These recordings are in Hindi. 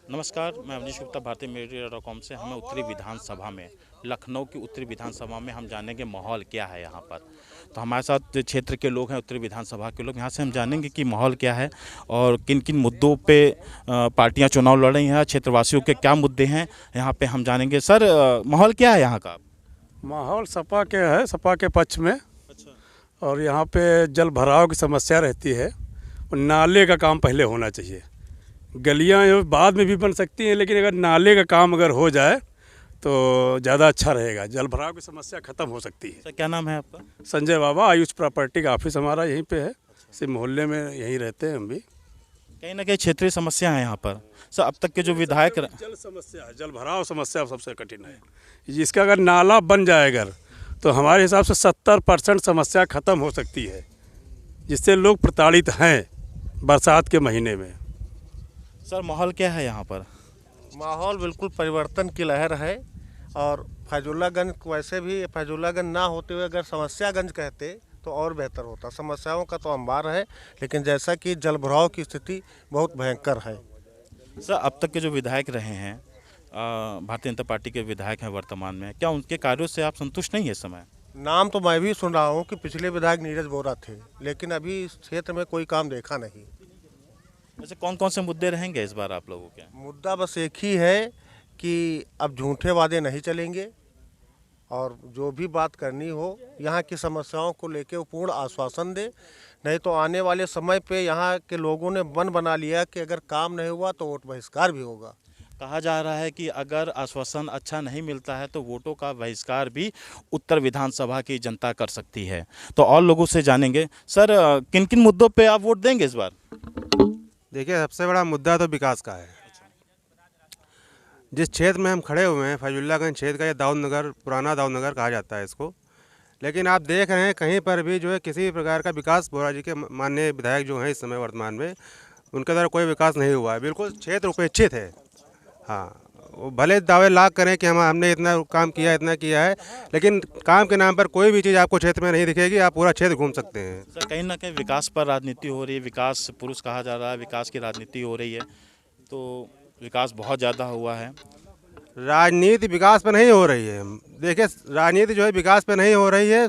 नमस्कार, मैं अवनीश गुप्ता भारतीय मीडिया.com से। हमें उत्तरी विधानसभा में, लखनऊ की उत्तरी विधानसभा में हम जानेंगे माहौल क्या है यहाँ पर। तो हमारे साथ क्षेत्र के लोग हैं, उत्तरी विधानसभा के लोग। यहाँ से हम जानेंगे कि माहौल क्या है और किन किन मुद्दों पे पार्टियां चुनाव लड़ रही हैं, क्षेत्रवासियों के क्या मुद्दे हैं, यहाँ पे हम जानेंगे। सर, माहौल क्या है यहाँ का? माहौल सपा के है, सपा के पक्ष में। अच्छा। और यहाँ पे जल भराव की समस्या रहती है और नाले का काम पहले होना चाहिए। गलियाँ बाद में भी बन सकती हैं, लेकिन अगर नाले का काम अगर हो जाए तो ज़्यादा अच्छा रहेगा। जल भराव की समस्या ख़त्म हो सकती है। सर, क्या नाम है आपका? संजय बाबा, आयुष प्रॉपर्टी का ऑफिस हमारा यहीं पे है। इसी मोहल्ले में यहीं रहते हैं हम भी। कहीं ना कहीं क्षेत्रीय समस्या है यहाँ पर। सर, अब तक के जो विधायक जल समस्या है, जल भराव समस्या सबसे कठिन है। जिसका अगर नाला बन जाए अगर, तो हमारे हिसाब से 70% समस्या ख़त्म हो सकती है, जिससे लोग प्रताड़ित हैं बरसात के महीने में। सर, माहौल क्या है यहाँ पर? माहौल बिल्कुल परिवर्तन की लहर है। और फैजुल्लागंज, वैसे भी फैजुल्लागंज ना होते हुए अगर समस्यागंज कहते तो और बेहतर होता। समस्याओं का तो अंबार है, लेकिन जैसा कि जल भराव की स्थिति बहुत भयंकर है। सर, अब तक के जो विधायक रहे हैं, भारतीय जनता पार्टी के विधायक हैं वर्तमान में, क्या उनके कार्यों से आप संतुष्ट नहीं है इस समय? नाम तो मैं भी सुन रहा हूँ कि पिछले विधायक नीरज बोरा थे, लेकिन अभी इस क्षेत्र में कोई काम देखा नहीं। वैसे कौन कौन से मुद्दे रहेंगे इस बार आप लोगों के? मुद्दा बस एक ही है कि अब झूठे वादे नहीं चलेंगे और जो भी बात करनी हो यहाँ की समस्याओं को लेकर वो पूर्ण आश्वासन दे। नहीं तो आने वाले समय पे यहाँ के लोगों ने मन बना लिया कि अगर काम नहीं हुआ तो वोट बहिष्कार भी होगा। कहा जा रहा है कि अगर आश्वासन अच्छा नहीं मिलता है तो वोटों का बहिष्कार भी उत्तर विधानसभा की जनता कर सकती है। तो और लोगों से जानेंगे। सर, किन किन मुद्दों पे आप वोट देंगे इस बार? देखिए, सबसे बड़ा मुद्दा तो विकास का है। जिस क्षेत्र में हम खड़े हुए हैं, फैजुल्लागंज क्षेत्र का, ये दाऊद नगर, पुराना दाऊद नगर कहा जाता है इसको। लेकिन आप देख रहे हैं कहीं पर भी जो है किसी प्रकार का विकास, बोरा जी के माननीय विधायक जो हैं इस समय वर्तमान में, उनके द्वारा कोई विकास नहीं हुआ है। बिल्कुल क्षेत्र उपेक्षित है। हाँ, वो भले दावे लाख करें कि हमने इतना काम किया, इतना किया है, लेकिन काम के नाम पर कोई भी चीज़ आपको क्षेत्र में नहीं दिखेगी। आप पूरा क्षेत्र घूम सकते हैं। सर, कहीं ना कहीं विकास पर राजनीति हो रही है, विकास पुरुष कहा जा रहा है, विकास की राजनीति हो रही है, तो विकास बहुत ज़्यादा हुआ है। राजनीति विकास पे नहीं हो रही है। देखिए, राजनीति जो है विकास पे नहीं हो रही है।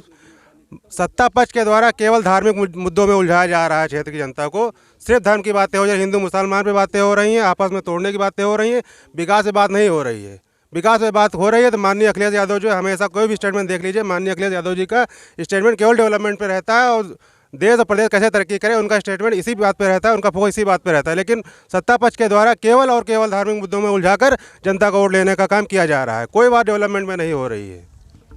सत्ता पक्ष के द्वारा केवल धार्मिक मुद्दों में उलझाया जा रहा है क्षेत्र की जनता को। सिर्फ धर्म की बातें हो रही हैं, हिंदू मुसलमान पे बातें हो रही हैं, आपस में तोड़ने की बातें हो रही हैं। विकास पे बात नहीं हो रही है। विकास पे बात हो रही है तो माननीय अखिलेश यादव जो है, हमेशा कोई भी स्टेटमेंट देख लीजिए, माननीय अखिलेश यादव जी का स्टेटमेंट केवल डेवलपमेंट पे रहता है और देश और प्रदेश कैसे तरक्की करे, उनका स्टेटमेंट इसी बात पे रहता है, उनका फोकस इसी बात पे रहता है। लेकिन सत्ता पक्ष के द्वारा केवल और केवल धार्मिक मुद्दों में उलझाकर जनता को वोट लेने का काम किया जा रहा है। कोई बात डेवलपमेंट में नहीं हो रही है।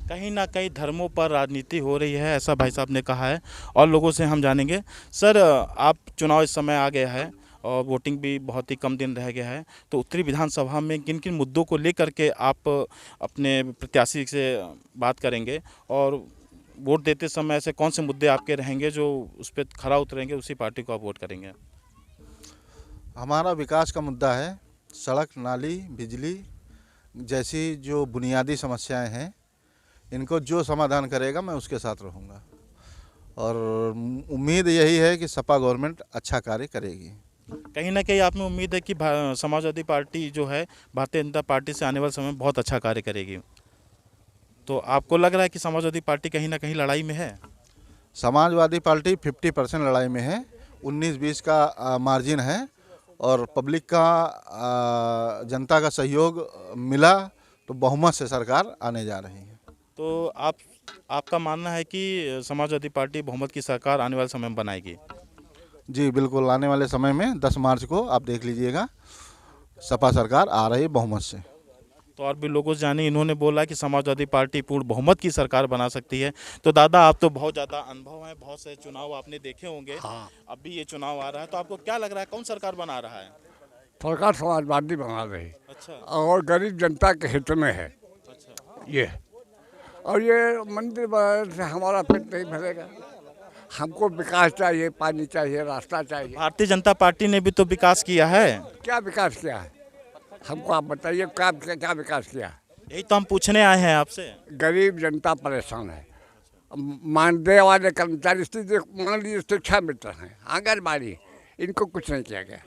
कहीं ना कहीं धर्मों पर राजनीति हो रही है, ऐसा भाई साहब ने कहा है। और लोगों से हम जानेंगे। सर, आप चुनाव इस समय आ गया है और वोटिंग भी बहुत ही कम दिन रह गया है, तो उत्तरी विधानसभा में किन किन मुद्दों को लेकर के आप अपने प्रत्याशी से बात करेंगे और वोट देते समय ऐसे कौन से मुद्दे आपके रहेंगे जो उस पर खरा उतरेंगे, उसी पार्टी को आप वोट करेंगे? हमारा विकास का मुद्दा है। सड़क, नाली, बिजली जैसी जो बुनियादी समस्याएं हैं, इनको जो समाधान करेगा मैं उसके साथ रहूँगा। और उम्मीद यही है कि सपा गवर्नमेंट अच्छा कार्य करेगी। कहीं ना कहीं आप में उम्मीद है कि समाजवादी पार्टी जो है भारतीय जनता पार्टी से आने वाले समय में बहुत अच्छा कार्य करेगी। तो आपको लग रहा है कि समाजवादी पार्टी कहीं ना कहीं लड़ाई में है? समाजवादी पार्टी 50% लड़ाई में है। 19-20 का मार्जिन है और पब्लिक का, जनता का सहयोग मिला तो बहुमत से सरकार आने जा रही है। तो आपका मानना है कि समाजवादी पार्टी बहुमत की सरकार आने वाले समय में बनाएगी? जी बिल्कुल, आने वाले समय में 10 मार्च को आप देख लीजिएगा, सपा सरकार आ रही है बहुमत से। तो और भी लोगों से जाने, इन्होंने बोला कि समाजवादी पार्टी पूर्ण बहुमत की सरकार बना सकती है। तो दादा, आप तो बहुत ज़्यादा अनुभव है, बहुत से चुनाव आपने देखे होंगे। हाँ। अभी ये चुनाव आ रहा है तो आपको क्या लग रहा है, कौन सरकार बना रहा है? सरकार समाजवादी बना रही अच्छा। और गरीब जनता के हित में है अच्छा। ये। और ये मंदिर बनाने से हमारा पेट नहीं भरेगा। हमको विकास चाहिए, पानी चाहिए, रास्ता चाहिए। भारतीय जनता पार्टी ने भी तो विकास किया है। क्या विकास किया है? हमको आप बताइए, क्या विकास किया है? यही तो हम पूछने आए हैं आपसे। गरीब जनता परेशान है। मानदेय वाले कर्मचारी, मान लीजिए शिक्षा मित्र हैं, आंगनबाड़ी, इनको कुछ नहीं किया गया।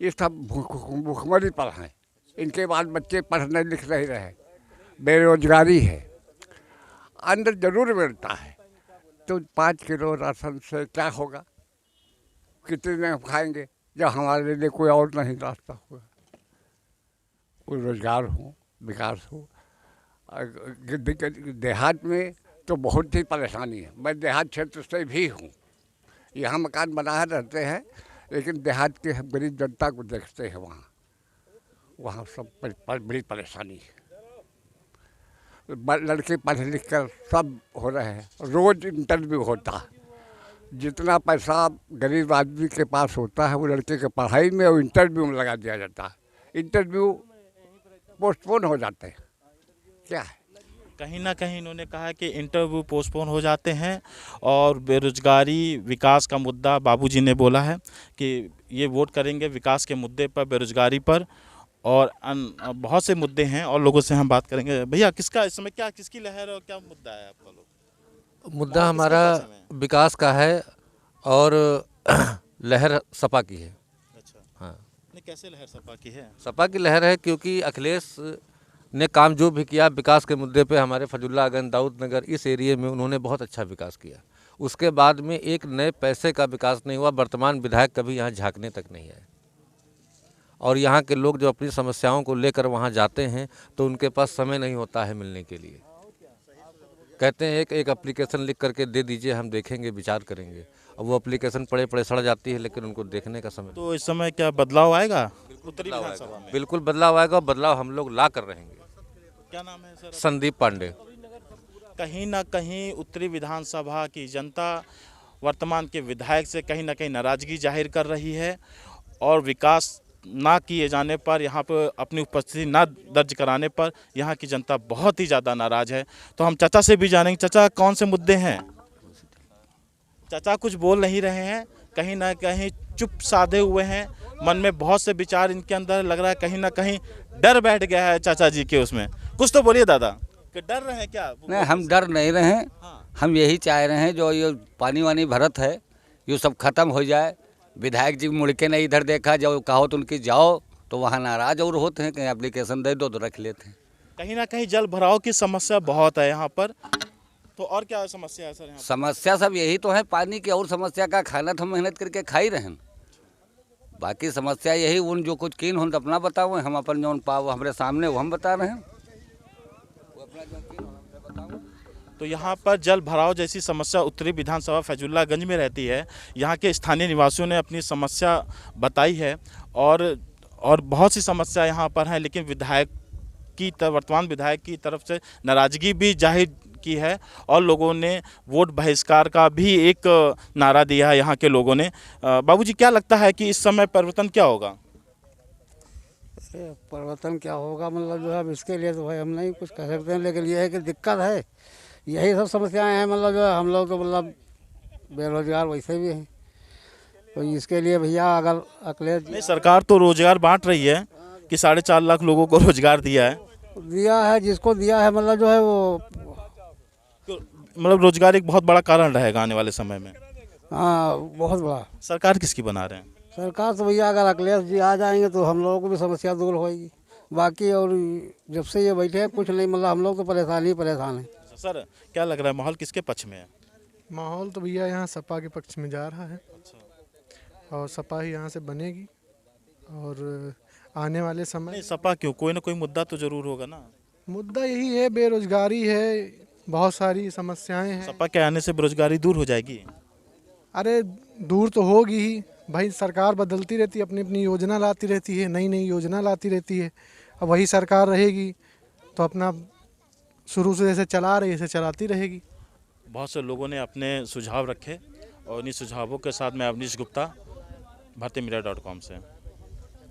ये सब भूखमरी पर हैं। इनके बाद बच्चे पढ़ने लिख नहीं रहे, बेरोजगारी है। अन्न जरूर मिलता है, तो 5 किलो राशन से क्या होगा? कितने खाएंगे जब हमारे लिए कोई और नहीं रास्ता होगा? कोई रोजगार हो, विकास हो। देहात में तो बहुत ही परेशानी है। मैं देहात क्षेत्र से भी हूँ, यहाँ मकान बनाए रहते हैं, लेकिन देहात के गरीब जनता को देखते हैं वहाँ सब बड़ी परेशानी है। लड़के पढ़ लिख कर सब हो रहे हैं, रोज़ इंटरव्यू होता है। जितना पैसा गरीब आदमी के पास होता है वो लड़के के पढ़ाई में और इंटरव्यू में लगा दिया जाता है। इंटरव्यू पोस्टपोन हो जाते हैं। क्या है, कहीं ना कहीं इन्होंने कहा कि इंटरव्यू पोस्टपोन हो जाते हैं और बेरोजगारी विकास का मुद्दा बाबूजी ने बोला है कि ये वोट करेंगे विकास के मुद्दे पर, बेरोजगारी पर और बहुत से मुद्दे हैं और लोगों से हम बात करेंगे। भैया किसका इस समय क्या किसकी लहर और क्या मुद्दा है आपका? लोग मुद्दा हमारा विकास का है और लहर सपा की है। अच्छा, हाँ, नहीं कैसे लहर सपा की है? सपा की लहर है क्योंकि अखिलेश ने काम जो भी किया विकास के मुद्दे पे, हमारे फजुल्लागंज, दाऊद नगर इस एरिए में उन्होंने बहुत अच्छा विकास किया। उसके बाद में एक नए पैसे का विकास नहीं हुआ। वर्तमान विधायक कभी यहाँ झांकने तक नहीं आए और यहाँ के लोग जो अपनी समस्याओं को लेकर वहाँ जाते हैं तो उनके पास समय नहीं होता है मिलने के लिए। कहते हैं एक एप्लीकेशन लिख करके दे दीजिए, हम देखेंगे, विचार करेंगे, और वो एप्लीकेशन पड़े पड़े सड़ जाती है, लेकिन उनको देखने का समय। तो इस समय क्या बदलाव आएगा उत्तरी विधानसभा में? बिल्कुल बदलाव आएगा और बदलाव हम लोग ला कर रहेंगे। क्या नाम है सर? संदीप पांडे। कहीं ना कहीं उत्तरी विधानसभा की जनता वर्तमान के विधायक से कहीं ना कहीं नाराजगी जाहिर कर रही है और विकास ना किए जाने पर, यहाँ पर अपनी उपस्थिति ना दर्ज कराने पर यहाँ की जनता बहुत ही ज़्यादा नाराज है। तो हम चाचा से भी जानेंगे, चाचा कौन से मुद्दे हैं? चाचा कुछ बोल नहीं रहे हैं, कहीं ना कहीं चुप साधे हुए हैं। मन में बहुत से विचार इनके अंदर, लग रहा है कहीं ना कहीं डर बैठ गया है चाचा जी के उसमें। कुछ तो बोलिए दादा, कि डर रहे हैं क्या? नहीं, हम डर नहीं रहे हैं। हम यही चाह रहे हैं जो ये पानी वानी भरत है ये सब खत्म हो जाए। विधायक जी मुड़ के नहीं इधर देखा, जब कहो तो उनकी जाओ तो वहाँ नाराज और होते हैं, कहीं एप्लीकेशन दे दो तो रख लेते हैं। कहीं ना कहीं जल भराव की समस्या बहुत है यहाँ पर। तो और क्या समस्या है सर यहाँ? समस्या सब यही तो है पानी की, और समस्या का खाना तो मेहनत करके खा ही रहे हैं। बाकी समस्या यही, उन जो कुछ कीन हो अपना बताओ, हम अपन जो पाओ हमारे सामने वो हम बता रहे हैं। तो यहाँ पर जल भराव जैसी समस्या उत्तरी विधानसभा फैजुल्लागंज में रहती है। यहाँ के स्थानीय निवासियों ने अपनी समस्या बताई है और बहुत सी समस्या यहाँ पर है, लेकिन वर्तमान विधायक की तरफ से नाराजगी भी जाहिर की है और लोगों ने वोट बहिष्कार का भी एक नारा दिया है यहाँ के लोगों ने। बाबूजी क्या लगता है कि इस समय परिवर्तन क्या होगा? परिवर्तन क्या होगा मतलब जो है, अब इसके लिए तो भाई हम नहीं कुछ कह सकते हैं, लेकिन ये है कि दिक्कत है, यही सब समस्याएं हैं। मतलब जो है हम लोग तो मतलब बेरोजगार वैसे भी हैं, तो इसके लिए भैया अगर अखिलेश नहीं, सरकार तो रोजगार बांट रही है कि 4.5 लाख लोगों को रोजगार दिया है, जिसको दिया है मतलब जो है वो मतलब रोजगार एक बहुत बड़ा कारण रहेगा आने वाले समय में। हाँ, बहुत बड़ा। सरकार किसकी बना रहे हैं? सरकार तो भैया अगर अखिलेश जी आ जाएंगे तो हम लोगों को भी समस्या दूर होगी। बाकी और जब से ये बैठे हैं कुछ नहीं, मतलब हम लोग तो परेशान हैं। सर क्या लग रहा है, माहौल किसके पक्ष में है? माहौल तो भैया यहाँ सपा के पक्ष में जा रहा है और सपा ही यहाँ से बनेगी। और आने वाले समय नहीं, सपा क्यों, कोई ना कोई मुद्दा तो जरूर होगा ना। मुद्दा यही है, बेरोजगारी है, बहुत सारी समस्याएं हैं। सपा के आने से बेरोजगारी दूर हो जाएगी? अरे दूर तो होगी ही भाई, सरकार बदलती रहती है, अपनी अपनी योजना लाती रहती है, नई नई योजना लाती रहती है। अब वही सरकार रहेगी तो अपना शुरू से जैसे चला रही है ऐसे चलाती रहेगी। बहुत से लोगों ने अपने सुझाव रखे और इन्हीं सुझावों के साथ मैं अवनीश गुप्ता, भारतीय मीडिया.com से।